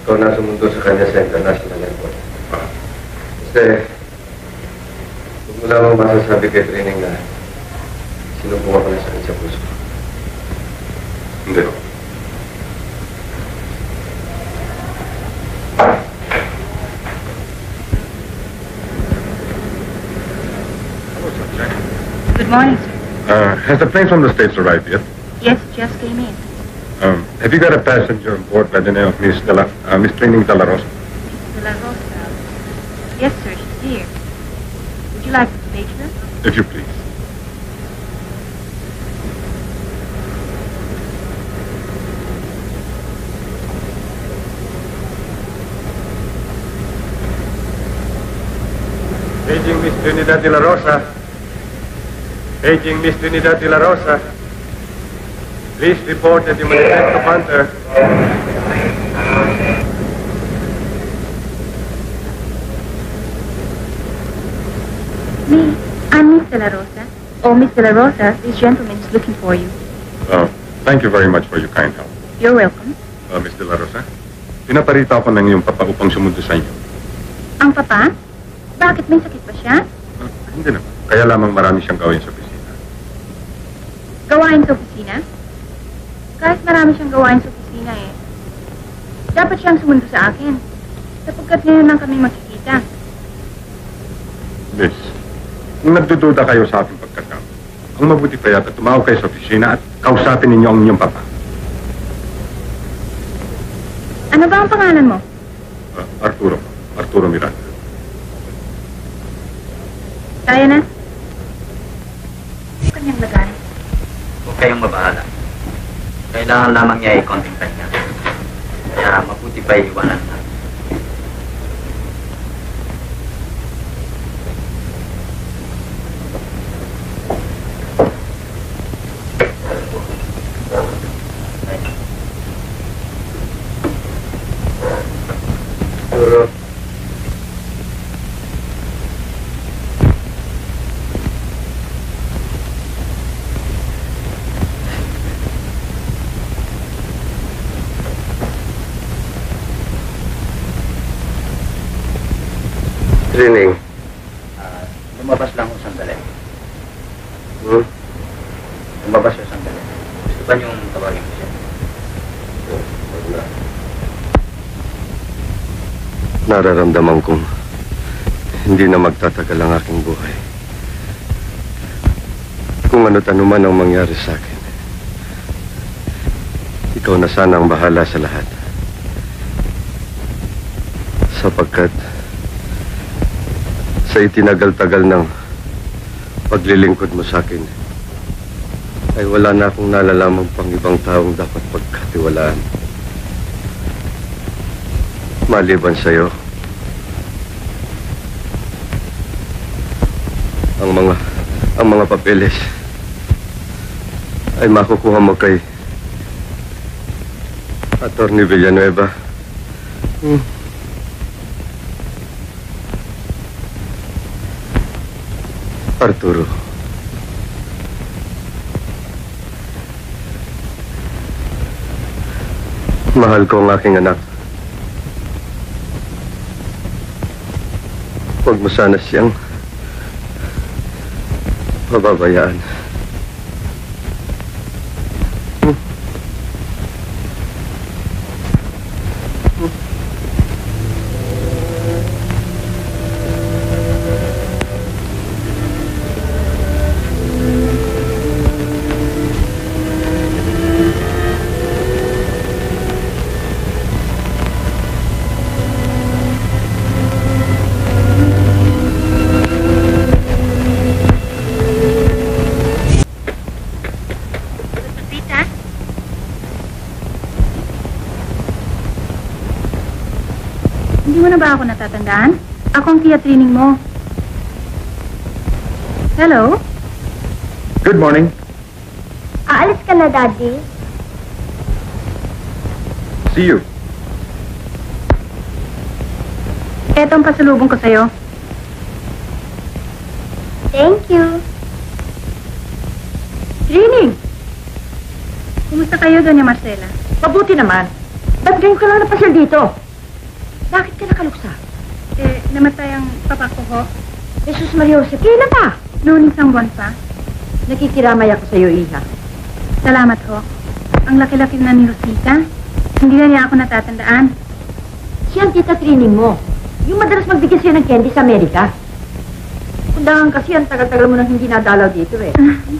Ikaw na sumundo sa kanya sa international airport. Kasi, huwag mo lamang masasabi kay Trini na sinubong ako na sakit sa puso. Hindi. Good morning, sir. Has the plane from the States arrived yet? Yes, just came in. Have you got a passenger on board by the name of Miss Training De La Rosa? Miss De La Rosa. Yes, sir, she's here. Would you like to speak to her? If you please. Paging Miss Trinidad De La Rosa. Paging Miss Trinidad De La Rosa. Please report that you manifest upon her. Me? I'm Miss De La Rosa. Oh, Miss De La Rosa, this gentleman is looking for you. Thank you very much for your kind help. You're welcome. Miss De La Rosa, pinaparita ako ng iyong papa upang sumundo sa inyo. Ang papa? Bakit may sakit ba siya? Hindi naman. Kaya lamang marami siyang gawin sa opisina. Gawain sa opisina? Kahit marami siyang gawain sa opisina eh. Dapat siyang sumundo sa akin. Sapagkat ngayon lang kami magkikita. Miss, kung nagdududa kayo sa ating pagkakam, ang mabuti pa yata tumawag kayo sa opisina at kausapin ninyo ang inyong papa. Ano ba ang pangalan mo? Arturo. Arturo Miranda. Tayo na. Kanyang lagay. Huwag kayong mabahala. Kailangan lamang niya ay konting kanya. Kaya mabuti pa iwanan na. Arturo. Training. Lumabas lang ako sandali. Hmm? Lumabas siya sandali. Gusto ba niyong tawagin ko siya? Nararamdaman kong hindi na magtatagal ang aking buhay. Kung ano't ano man ang mangyari sa akin, ikaw na sana ang bahala sa lahat. Sapagkat sa itinagal-tagal ng paglilingkod mo sa akin, ay wala na akong nalalamang pang ibang taong dapat pagkatiwalaan. Maliban sa'yo, ang mga papeles ay makukuha mo kay Attorney Villanueva. Arturo, mahal ko ang aking anak. Huwag mo sana siyang pababayaan. ba ako natatandaan? Ako ang tiya training mo. Hello? Good morning. Aalis ka na, Daddy. See you. Eto ang pasalubong ko sa'yo. Thank you. Training! Kumusta kayo, Doña Marcela? Mabuti naman. Ba't ngayon ka lang napasyal dito? Bakit ka nakaluksa? Namatay ang papa ko ho. Jesus Maria Jose, kailan pa? Noon isang buwan pa. Nakikiramay ako sa iyo, Iha. Salamat ho. Ang laki-laki na ni Rosita. Hindi na niya ako natatandaan. Siya ang tita training mo. Yung madalas magbigay sa'yo ng candy sa Amerika. Kundangan kasi ang tagal-tagal mo nang hindi nadalaw dito eh.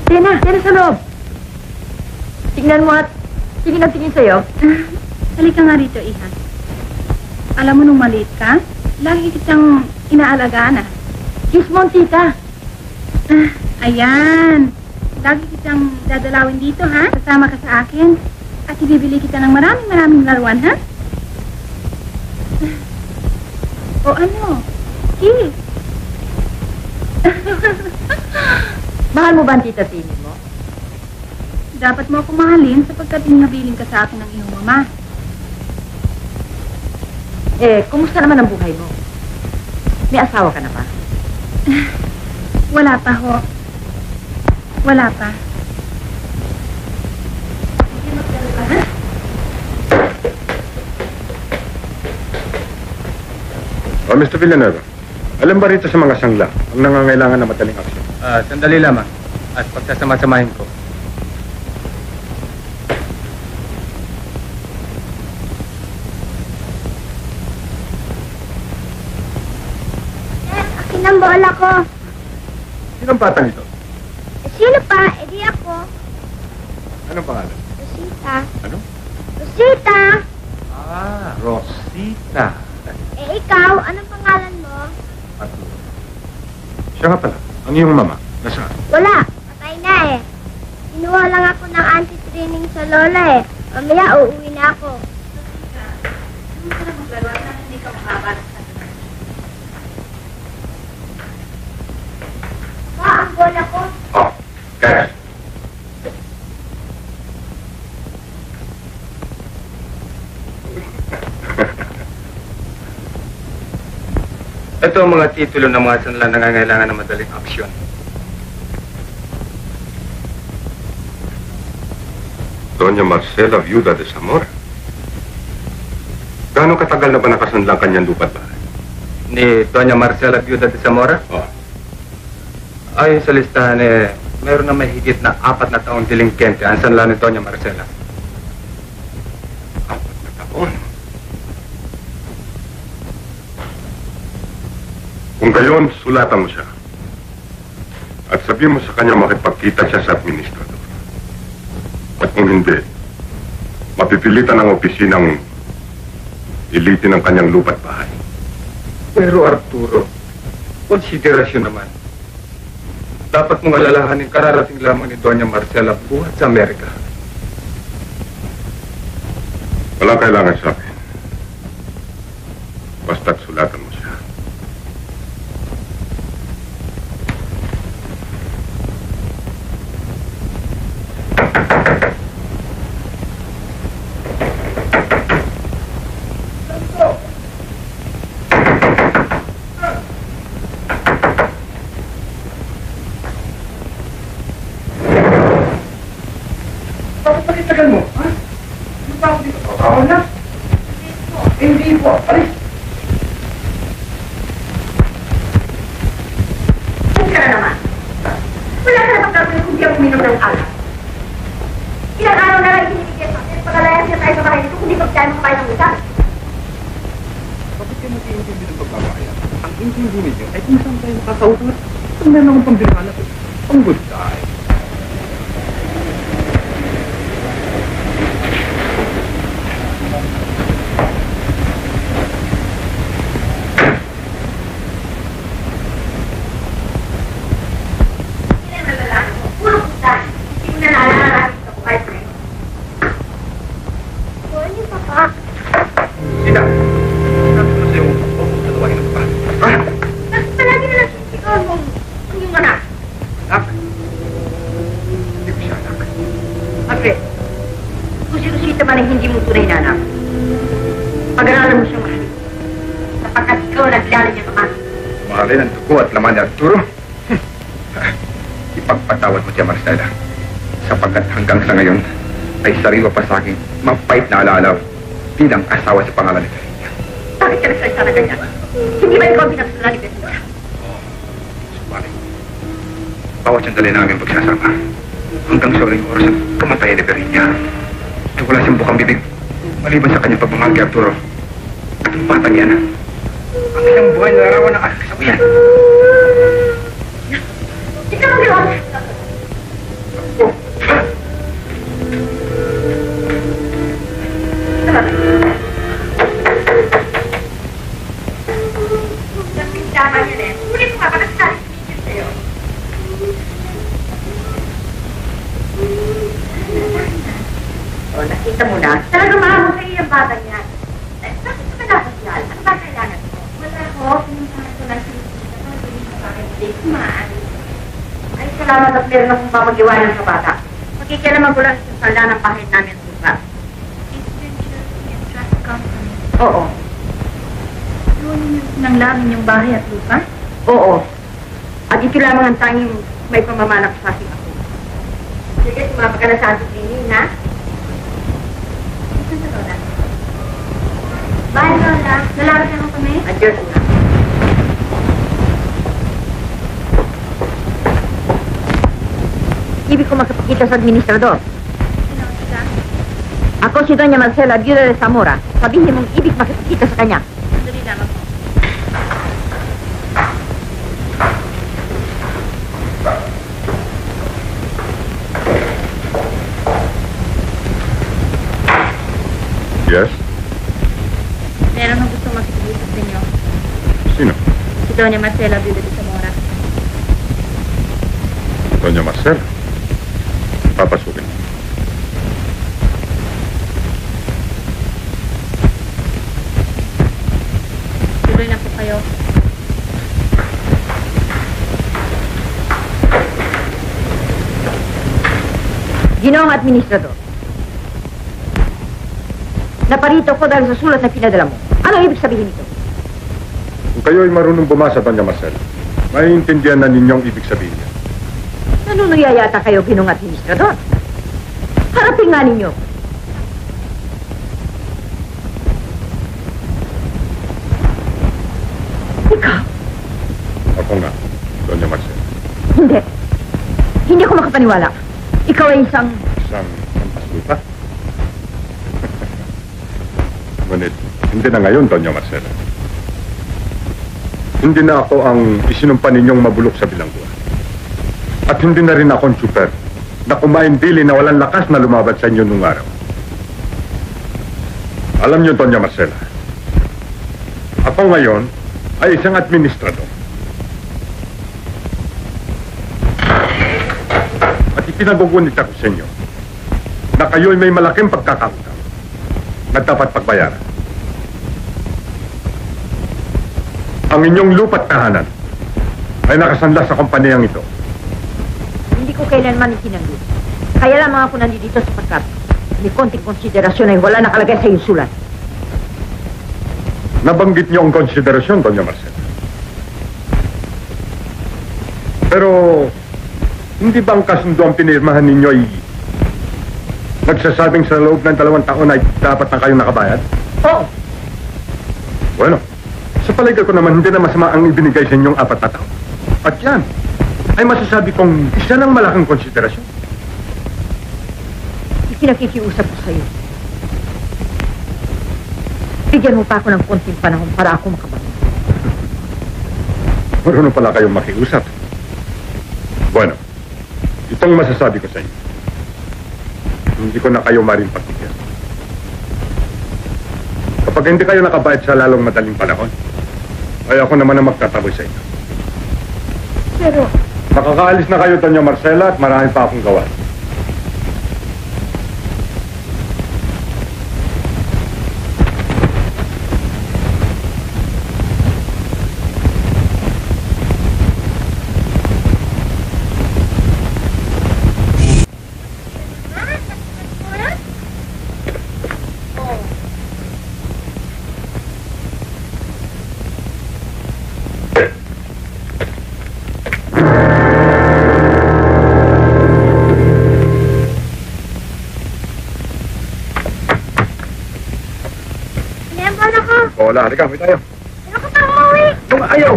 Tena sa loob. Tingnan mo at tingin ang tingin sa'yo. Halika nga rito, Iha. Alam mo nung maliit ka, lagi kitang inaalagaan ah. Kiss mo ang tita. Ayan. Lagi kitang dadalawin dito, ha? Kasama ka sa akin. At ibibili kita ng maraming laruan, ha? O ano? Kiss. Mahal mo ba ang tita training mo? Dapat mo akong mahalin sapagkat hinabiling ka sa akin ng iyong mama. Kumusta naman ang buhay mo? May asawa ka na ba? Wala pa ho. Wala pa. Oh, Mr. Villanueva, alam ba rito sa mga sangla ang nangangailangan na madaling aksyon? Sandali lamang. At pagsasama-samahin ko. Akin ang bola ko. Sinong batang ito? Sino pa? Edi ako. Anong pangalan? Rosita. Ano? Rosita! Rosita. Ikaw, anong pangalan mo? Arturo. Siya nga pala, ang iyong mama. Nasaan? Wala. Patay na eh. Kinuha lang ako ng anti-training sa lola eh. Mamaya uuwi na ako. Pa, ang bola ko. Oh, kaya. Ito ang mga titulo ng mga sanla na nangangailangan ng madaling aksyon. Doña Marcela Viuda de Zamora. Gaano katagal na ba nakasanlang kanyang lupa't bahay? Ni Doña Marcela Viuda de Zamora? Oh. Ayon sa listahan mayroon na may higit na 4 na taong delinquente ang sanla ni Doña Marcela. 4 na taon. Kung gayon, sulatan mo siya. At sabihin mo sa kanya makipagkita siya sa administrador. At kung hindi, mapipilitan ang opisinang ilitin ang kanyang lupa't bahay. Pero Arturo, konsiderasyon naman. Dapat mong alalahanin kararating lamang ni Doña Marcela buhat sa Amerika. Walang kailangan sa akin. Basta't sulatan mo siya. Bakit tagal mo? Ha? Ano pa ako dito? Tawag na? Hindi po. Alis! Huwag ka na naman. Wala ka na pagkakuli kung di ako uminom ng alak. Ilang araw na lang itinigil sa akin. Pagkalayan siya tayo sa bahay nito kung di pagkain mo kayo ng utang. Bakit kayo nag-iintindi ng pagbabayan? Ang intindi ninyo ay kung saan tayo makakausap. Kung meron akong pambilhanap, ang good time. Puro utang. Hindi mo na naalala sa buhay ko. Pwede pa pa. Sina, sabi ko na sa'yo, huwag mo iyong tunay na anak. Pag-aralan mo siyang mahal. Sapagkat ikaw ang nagkilala niya, Ama. Mahalin ang dugo at laman ni Arturo. Ipagpatawad mo siya, Marcela. Sapagkat hanggang sa ngayon, ay sariwa pa sa akin mapait na alaala bilang asawa sa pangalan ni Pereña. Bakit ka nagsalita na ganyan? Hindi ba ikaw pinagsalita ni Pereña? Subalit, bawat sandali namin pagsasama. Hanggang sa uling oras ang kamatay ni Pereña. Ito wala siyang bukang bibig maliban sa kanyang pagmamahal kay Arturo. At ang batang yan, ang isang buhay na larawan ng kasawian. Ikaw ang ginawa. Tama yun eh. Ulit mo nga, bakit sabi ko sa'yo? O, nakita mo na. Talaga maamo sa'yo yung bata niya. Bakit ka dapat yan? Ano ba kailangan mo? Wala ko. Pinuntahan ko lang sa isip ko. Hindi ko sa akin. Hindi ko maaari. Ay, salamat at meron akong papag-iwanan sa bata. Magkikialaman ko lang sa sala ng pahit namin sa lupa. Oo. Nang lamin yung bahay at lupa? Oo. At ito lamang ang tanging may pamamalak sa aking ako. Sige, sumama ka na sa ating tingin, ha? Saan sa Lola? Bye, Lola. Lalakad na ako kami? Adios na. Ibig ko makapagkita sa administrador. Sino sila? Ako si Doña Marcela Viuda de Zamora. Sabihin mong ibig makapagkita sa kanya. Sandali lamang po. Yes? Meron akong gusto makikita sa inyo. Sino? Si Doña Marcela Viuda de Zamora. Doña Marcela. Papasukin. Tuloy na po kayo. Ginoong administrador. Naparito ko dahil sa sulat na pinadala mo. Ano ibig sabihin nito? Kung kayo ay marunong bumasa, Doña Marcela, maiintindihan na ninyong ibig sabihin niya. Nanunuya yata kayo, Ginoong administrador. Harapin nga ninyo. Ikaw? Ako nga, Doña Marcela. Hindi. Hindi ako makapaniwala. Ikaw ay isang... Isang pampaslupa. Ngunit, hindi na ngayon, Doña Marcela. Hindi na ako ang isinumpa ninyong mabulok sa bilangguan. At hindi na rin akong super na kumain dili na walang lakas na lumaban sa inyo nung araw. Alam niyo, Doña Marcela, ako ngayon ay isang administrador. At ipinagugunit ako sa inyo na kayo'y may malaking pagkakautang na dapat pagbayaran. Ang inyong lupa't tahanan ay nakasanla sa kumpanyang ito. Hindi ko kailanman itinanggit. Kaya lamang ako nandito sapagkat may konting konsiderasyon ay wala nakalagay sa iyong sulat. Nabanggit niyo ang konsiderasyon, Doña Marcela. Pero, hindi ba ang kasundo ang pinirmahan ninyo ay nagsasabing sa loob ng 2 taon ay dapat na kayong nakabayad? Oo. Bueno, sa palagay ko naman hindi na masama ang ibinigay sa inyong 4 na taon. At yan, ay masasabi kong isa ng malaking konsiderasyon. Ipinakikiusap ko sa'yo. Bigyan mo pa ako ng konting panahon para ako makabangon. Marunong pala kayong makiusap. Bueno, itong masasabi ko sa inyo. Hindi ko na kayo maring pagbigyan. Kapag hindi kayo nakabayad sa lalong madaling panahon, ay ako naman ang magtataboy sa inyo. Pero, Makakaalis na kayo, Doña Marcela, at marami pa akong gawa. Lola, halika, may tayo. Ano ka pa umuwi? Ayaw!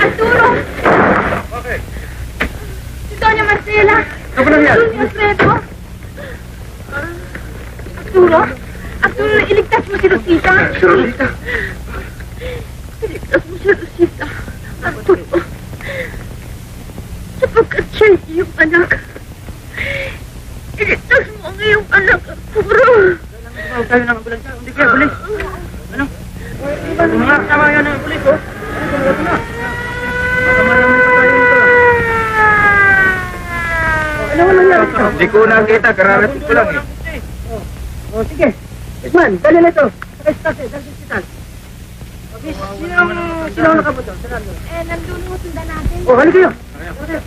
Arturo! Bakit? Si Doña Marcela! Ano ba nangyari? Doña Alfredo! Arturo? Arturo, iligtas mo si Rosita! Si Rosita? Iligtas mo si Rosita! Arturo! Sapagkat siya ay iyong anak. Iligtas mo ang iyong anak, Arturo! Tawag tayo ng ambulansya. Hindi kaya, bulis. Ano? Tama yan ang bulis, oh. Ano na? Maraming pa tayo nito. Ano nga nangyari? Hindi ko nakita, kararating ko lang eh. Oh, sige. Isman, dali na ito. Dali sa hospital. Okay, sino ang nakabot doon? Nandun mo sundan natin. Oh, halika kayo.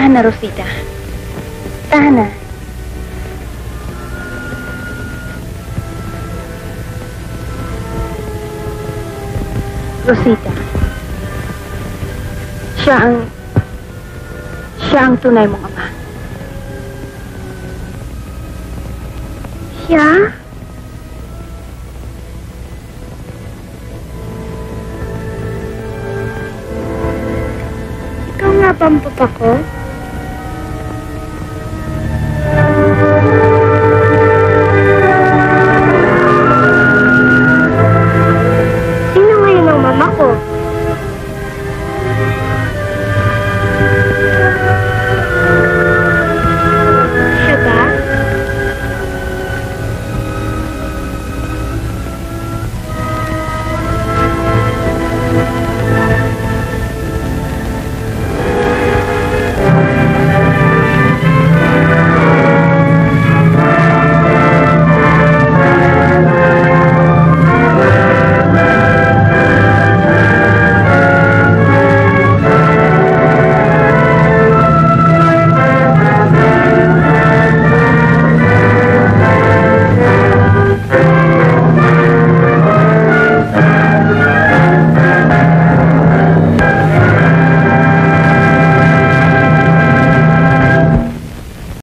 Tahan na, Rosita. Tahan na. Rosita. Siya ang tunay mong ama. Siya? Ikaw nga ba ang papa ko?